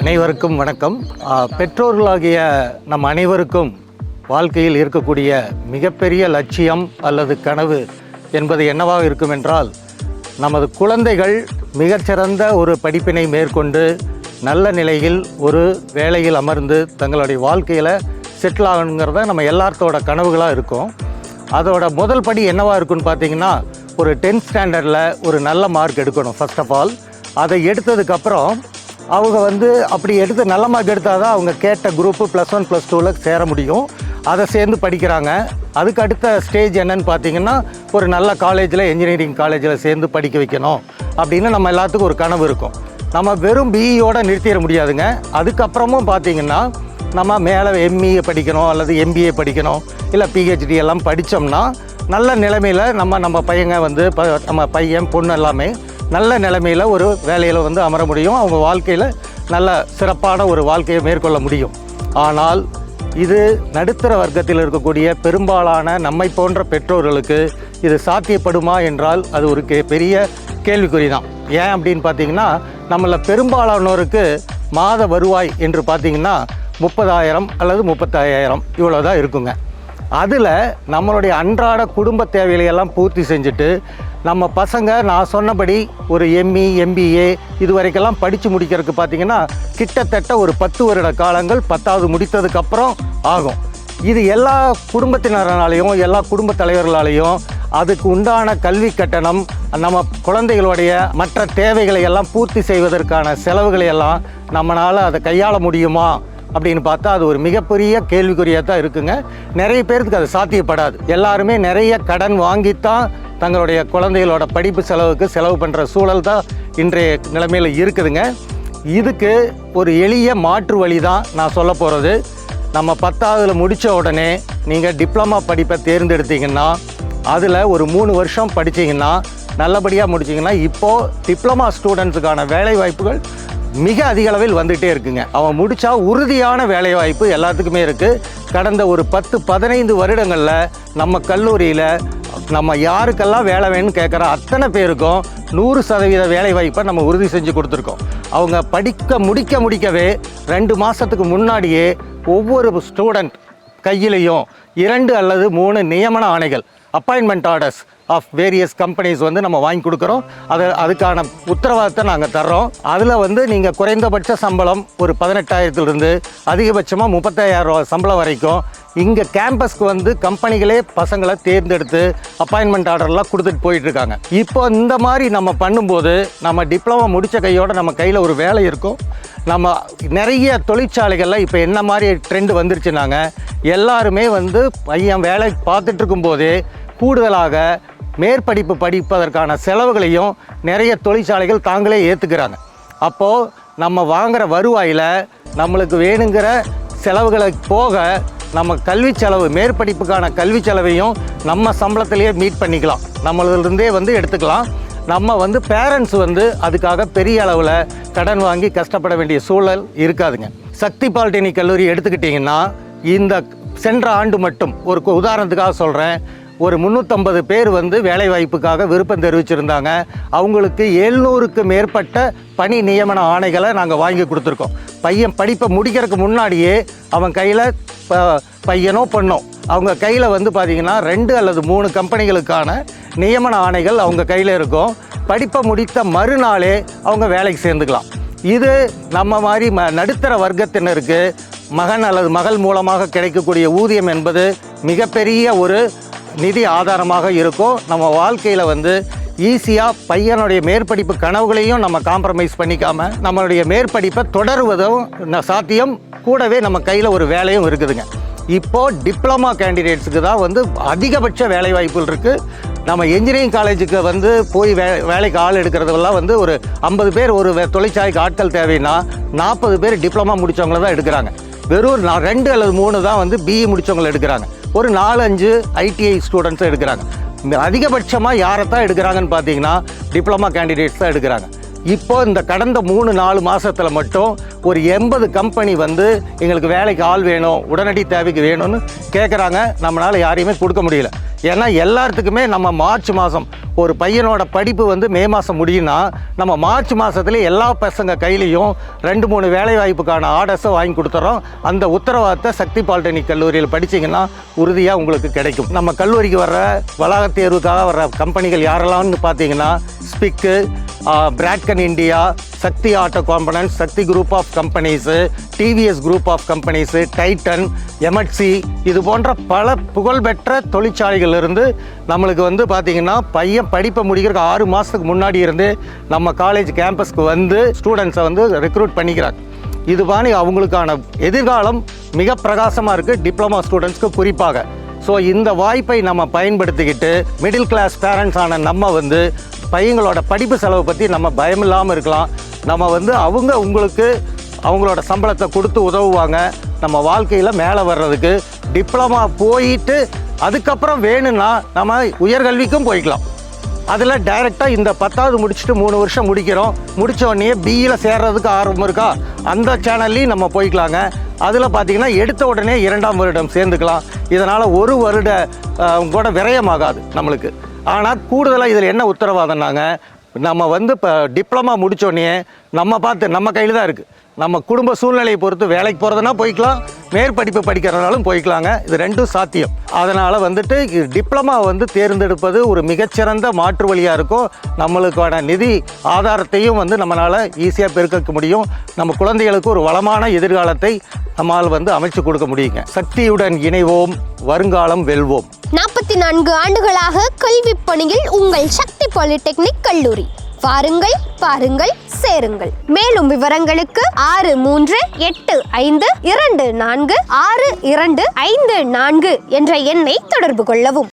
அனைவருக்கும் வணக்கம். பெற்றோர்களாகிய நம் அனைவருக்கும் வாழ்க்கையில் இருக்கக்கூடிய மிகப்பெரிய லட்சியம் அல்லது கனவு என்பது என்னவாக இருக்கும் என்றால், நமது குழந்தைகள் மிகச்சிறந்த ஒரு படிப்பினை மேற்கொண்டு நல்ல நிலையில் ஒரு வேலையில் அமர்ந்து தங்களுடைய வாழ்க்கையில் செட்டில் ஆகணுங்கிறத நம்ம எல்லாத்தோட கனவுகளாக இருக்கும். அதோட முதல் படி என்னவாக இருக்குன்னு பார்த்தீங்கன்னா, ஒரு 10th ஸ்டாண்டர்டில் ஒரு நல்ல மார்க் எடுக்கணும். ஃபர்ஸ்ட் ஆஃப் ஆல் அதை எடுத்ததுக்கப்புறம் அவங்க அப்படி எடுத்து நல்ல மார்க் எடுத்தால் தான் அவங்க கேட்ட குரூப்பு +1 +2ல் சேர முடியும். அதை சேர்ந்து படிக்கிறாங்க. அதுக்கு அடுத்த ஸ்டேஜ் என்னன்னு பார்த்தீங்கன்னா, ஒரு நல்ல காலேஜில் இன்ஜினியரிங் காலேஜில் சேர்ந்து படிக்க வைக்கணும் அப்படின்னு நம்ம எல்லாத்துக்கும் ஒரு கனவு இருக்கும். நம்ம வெறும் பிஇயோடு நிறுத்திட முடியாதுங்க. அதுக்கப்புறமும் பார்த்தீங்கன்னா, நம்ம மேலே எம்இஏ படிக்கணும் அல்லது எம்பிஏ படிக்கணும், இல்லை பிஹெச்டி எல்லாம் படித்தோம்னா நல்ல நிலைமையில் நம்ம பையங்க நம்ம பையன் பொண்ணு எல்லாமே நல்ல நிலைமையில் ஒரு வேலையில் அமர முடியும். அவங்க வாழ்க்கையில் நல்ல சிறப்பான ஒரு வாழ்க்கையை மேற்கொள்ள முடியும். ஆனால் இது நடுத்தர வர்க்கத்தில் இருக்கக்கூடிய பெரும்பாலான நம்மை போன்ற பெற்றோர்களுக்கு இது சாத்தியப்படுமா என்றால் அது ஒரு பெரிய கேள்விக்குறி தான். ஏன் அப்படின்னு பார்த்தீங்கன்னா, நம்மள பெரும்பாலானோருக்கு மாத வருவாய் என்று பார்த்தீங்கன்னா 30,000 அல்லது 35,000 இவ்வளோ தான் இருக்குங்க. அதில் நம்மளுடைய அன்றாட குடும்ப தேவைகளையெல்லாம் பூர்த்தி செஞ்சுட்டு நம்ம பசங்க நான் சொன்னபடி ஒரு எம்இ எம்பிஏ இது வரைக்கெல்லாம் படித்து முடிக்கிறதுக்கு பார்த்திங்கன்னா கிட்டத்தட்ட ஒரு 10 வருட காலங்கள் 10வது முடித்ததுக்கப்புறம் ஆகும். இது எல்லா குடும்பத்தினராலையும் எல்லா குடும்ப தலைவர்களாலையும் அதுக்கு உண்டான கல்வி கட்டணம், நம்ம குழந்தைகளுடைய மற்ற தேவைகளை எல்லாம் பூர்த்தி செய்வதற்கான செலவுகளை எல்லாம் நம்மளால் அதை கையாள முடியுமா அப்படின்னு பார்த்தா அது ஒரு மிகப்பெரிய கேள்விக்குறியாக தான் இருக்குங்க. நிறைய பேருக்கு அது சாத்தியப்படாது. எல்லாருமே நிறைய கடன் வாங்கித்தான் தங்களுடைய குழந்தைகளோட படிப்பு செலவுக்கு செலவு பண்ணுற சூழல் தான் இன்றைய நிலைமையில் இருக்குதுங்க. இதுக்கு ஒரு எளிய மாற்று வழி தான் நான் சொல்ல போகிறது. நம்ம 10வது முடித்த உடனே நீங்கள் டிப்ளமா படிப்பை தேர்ந்தெடுத்தீங்கன்னா அதில் ஒரு 3 வருஷம் படித்தீங்கன்னா நல்லபடியாக முடிச்சிங்கன்னா இப்போது டிப்ளமா ஸ்டூடெண்ட்ஸுக்கான வேலை வாய்ப்புகள் மிக அதிக அளவில் வந்துகிட்டே இருக்குங்க. அவன் முடித்தா உறுதியான வேலைவாய்ப்பு எல்லாத்துக்குமே இருக்குது. கடந்த ஒரு 10-15 வருடங்களில் நம்ம கல்லூரியில் நம்ம யாருக்கெல்லாம் வேலை வேணும்னு கேட்குற அத்தனை பேருக்கும் 100% வேலைவாய்ப்பை நம்ம உறுதி செஞ்சு கொடுத்துருக்கோம். அவங்க முடிக்கவே 2 மாதத்துக்கு முன்னாடியே ஒவ்வொரு ஸ்டூடெண்ட் கையிலையும் 2 அல்லது 3 நியமன ஆணைகள், appointment orders of various companies நம்ம வாங்கி கொடுக்குறோம். அதுக்கான உத்தரவாதத்தை நாங்கள் தர்றோம். அதில் நீங்கள் குறைந்தபட்ச சம்பளம் ஒரு 18,000 அதிகபட்சமாக 35,000 சம்பளம் வரைக்கும் இங்கே கேம்பஸ்க்கு கம்பெனிகளே பசங்களை தேர்ந்தெடுத்து அப்பாயின்மெண்ட் ஆர்டர்லாம் கொடுத்துட்டு போயிட்டுருக்காங்க. இப்போ இந்த மாதிரி நம்ம பண்ணும்போது நம்ம டிப்ளமா முடித்த கையோடு நம்ம கையில் ஒரு வேலை இருக்கும். நம்ம நிறைய தொழிற்சாலைகளில் இப்போ என்ன மாதிரி ட்ரெண்ட் வந்துருச்சுனாங்க, எல்லாருமே பையன் வேலை பார்த்துட்டு இருக்கும்போதே கூடுதலாக மேற்படிப்பு படிப்பதற்கான செலவுகளையும் நிறைய தொழிற்சாலைகள் தாங்களே ஏற்றுக்கிறாங்க. அப்போது நம்ம வாங்குகிற வருவாயில் நம்மளுக்கு வேணுங்கிற செலவுகளை போக நம்ம கல்வி செலவு, மேற்படிப்புக்கான கல்வி செலவையும் நம்ம சம்பளத்திலேயே மீட் பண்ணிக்கலாம், நம்மளிருந்தே எடுத்துக்கலாம். நம்ம பேரண்ட்ஸ் அதுக்காக பெரிய அளவில் கடன் வாங்கி கஷ்டப்பட வேண்டிய சூழல் இருக்காதுங்க. சக்தி பாலிடெக்னிக் கல்லூரி எடுத்துக்கிட்டிங்கன்னா இந்த சென்ற ஆண்டு மட்டும் ஒரு உதாரணத்துக்காக சொல்கிறேன், ஒரு 350 பேர் வேலைவாய்ப்புக்காக விருப்பம் தெரிவிச்சிருந்தாங்க. அவங்களுக்கு 700க்கு மேற்பட்ட பணி நியமன ஆணைகளை நாங்கள் வாங்கி கொடுத்துருக்கோம். பையன் படிப்பை முடிக்கிறதுக்கு முன்னாடியே அவன் கையில் பையனோ பொண்ணோ அவங்க கையில் பார்த்திங்கன்னா 2 அல்லது 3 கம்பெனிகளுக்கான நியமன ஆணைகள் அவங்க கையில் இருக்கும். படிப்பை முடித்த மறுநாளே அவங்க வேலைக்கு சேர்ந்துக்கலாம். இது நம்ம மாதிரி நடுத்தர வர்க்கத்தினருக்கு மகன் அல்லது மகள் மூலமாக கிடைக்கக்கூடிய ஊதியம் என்பது மிகப்பெரிய ஒரு நிதி ஆதாரமாக இருக்கும். நம்ம வாழ்க்கையில் ஈஸியாக பையனுடைய மேற்படிப்பு கனவுகளையும் நம்ம காம்ப்ரமைஸ் பண்ணிக்காமல் நம்மளுடைய மேற்படிப்பை தொடருவதும் சாத்தியம். கூடவே நம்ம கையில் ஒரு வேலையும் இருக்குதுங்க. இப்போது டிப்ளமா கேண்டிடேட்ஸுக்கு தான் அதிகபட்ச வேலை வாய்ப்புகள் இருக்குது. நம்ம இன்ஜினியரிங் காலேஜுக்கு போய் வேலைக்கு ஆள் எடுக்கிறதுலாம் ஒரு 50 பேர் ஒரு தொழிற்சாலைக்கு ஆட்கள் தேவைன்னா 40 பேர் டிப்ளமா முடித்தவங்கள தான் எடுக்கிறாங்க. வெறும் 2 அல்லது 3 தான் பிஇ முடித்தவங்களை எடுக்கிறாங்க. ஒரு 4-5 ஐடிஐ ஸ்டூடெண்ட்ஸை எடுக்கிறாங்க. அதிகபட்சமாக யாரைத்தான் எடுக்கிறாங்கன்னு பார்த்தீங்கன்னா டிப்ளமா கேண்டிடேட்ஸ் தான் எடுக்கிறாங்க. இப்போது இந்த கடந்த 3-4 மாதத்தில் மட்டும் ஒரு 80 கம்பெனி எங்களுக்கு வேலைக்கு ஆள் வேணும், உடனடி தேவைக்கு வேணும்னு கேட்குறாங்க. நம்மளால் யாரையுமே கொடுக்க முடியல. ஏன்னா எல்லாத்துக்குமே நம்ம மார்ச் மாதம் ஒரு பையனோட படிப்பு வந்து மே மாதம் முடியும்னா நம்ம மார்ச் மாதத்துல எல்லா பசங்க கையிலையும் 2-3 வேலைவாய்ப்புக்கான ஆர்டர்ஸை வாங்கி கொடுத்துறோம். அந்த உத்தரவாதத்தை சக்தி பாலிடெக்னிக் கல்லூரியில் படிச்சிங்கன்னா உறுதியாக உங்களுக்கு கிடைக்கும். நம்ம கல்லூரிக்கு வர்ற வளாக தேர்வுக்காக வர்ற கம்பெனிகள் யாரெல்லாம்னு பார்த்தீங்கன்னா ஸ்பிக்கு, பிராட்கன் India, Sakthi auto components, Sakthi group of companies, TVS group of companies, Titan, எம்எட்சி, இது போன்ற பல புகழ்பெற்ற தொழிற்சாலைகள் இருந்து நம்மளுக்கு வந்து பார்த்திங்கன்னா பையன் படிப்பை முடிக்கிறதுக்கு 6 மாதத்துக்கு முன்னாடி இருந்து நம்ம காலேஜ் கேம்பஸ்க்கு வந்து ஸ்டூடெண்ட்ஸை வந்து ரெக்ரூட் பண்ணிக்கிறாங்க. இது மாதிரி அவங்களுக்கான எதிர்காலம் மிக பிரகாசமாக இருக்குது, டிப்ளமா ஸ்டூடெண்ட்ஸ்க்கு குறிப்பாக. ஸோ இந்த வாய்ப்பை நம்ம பயன்படுத்திக்கிட்டு மிடில் கிளாஸ் பேரண்ட்ஸ் ஆன நம்ம வந்து பையங்களோட படிப்பு செலவை பற்றி நம்ம பயமில்லாமல் இருக்கலாம். நம்ம வந்து உங்களுக்கு அவங்களோட சம்பளத்தை கொடுத்து உதவுவாங்க. நம்ம வாழ்க்கையில் மேலே வர்றதுக்கு டிப்ளமா போயிட்டு அதுக்கப்புறம் வேணும்னா நம்ம உயர்கல்விக்கும் போய்க்கலாம். அதில் டைரெக்டாக இந்த 10வது முடிச்சுட்டு 3 வருஷம் முடிக்கிறோம், முடித்த உடனே பிஇயில் சேர்றதுக்கு ஆர்வம் இருக்கா, அந்த சேனல்லையும் நம்ம போய்க்கலாங்க. அதில் பார்த்திங்கன்னா எடுத்த உடனே 2ஆம் வருடம் சேர்ந்துக்கலாம். இதனால் 1 வருட கூட விரயமாகாது நம்மளுக்கு. ஆனால் கூடுதலாக இதில் என்ன உத்தரவாதம்னாங்க, நம்ம வந்து இப்போ டிப்ளமா முடித்தோடனே நம்ம கையில் தான் இருக்குது. நம்ம குடும்ப சூழ்நிலையை பொறுத்து வேலைக்கு போகிறதுனா போய்க்கலாம், மேற்படிப்பு படிக்கிறதுனாலும் போய்க்கலாங்க. இது 2ம் சாத்தியம். அதனால் வந்துட்டு டிப்ளமா வந்து தேர்ந்தெடுப்பது ஒரு மிகச்சிறந்த மாற்று வழியாக இருக்கும். நம்மளுக்கான நிதி ஆதாரத்தையும் வந்து நம்மளால் ஈஸியாக பெருக்க முடியும். நம்ம குழந்தைகளுக்கு ஒரு வளமான எதிர்காலத்தை நம்மால் வந்து அமைச்சு கொடுக்க முடியுங்க. சக்தியுடன் இணைவோம், வருங்காலம் வெல்வோம். 44 ஆண்டுகளாக கல்வி பணியில் உங்கள் சக்தி பாலிடெக்னிக் கல்லூரி. வாருங்கள், பாருங்கள், சேருங்கள். மேலும் விவரங்களுக்கு 6385246254 என்ற எண்ணை தொடர்பு கொள்ளவும்.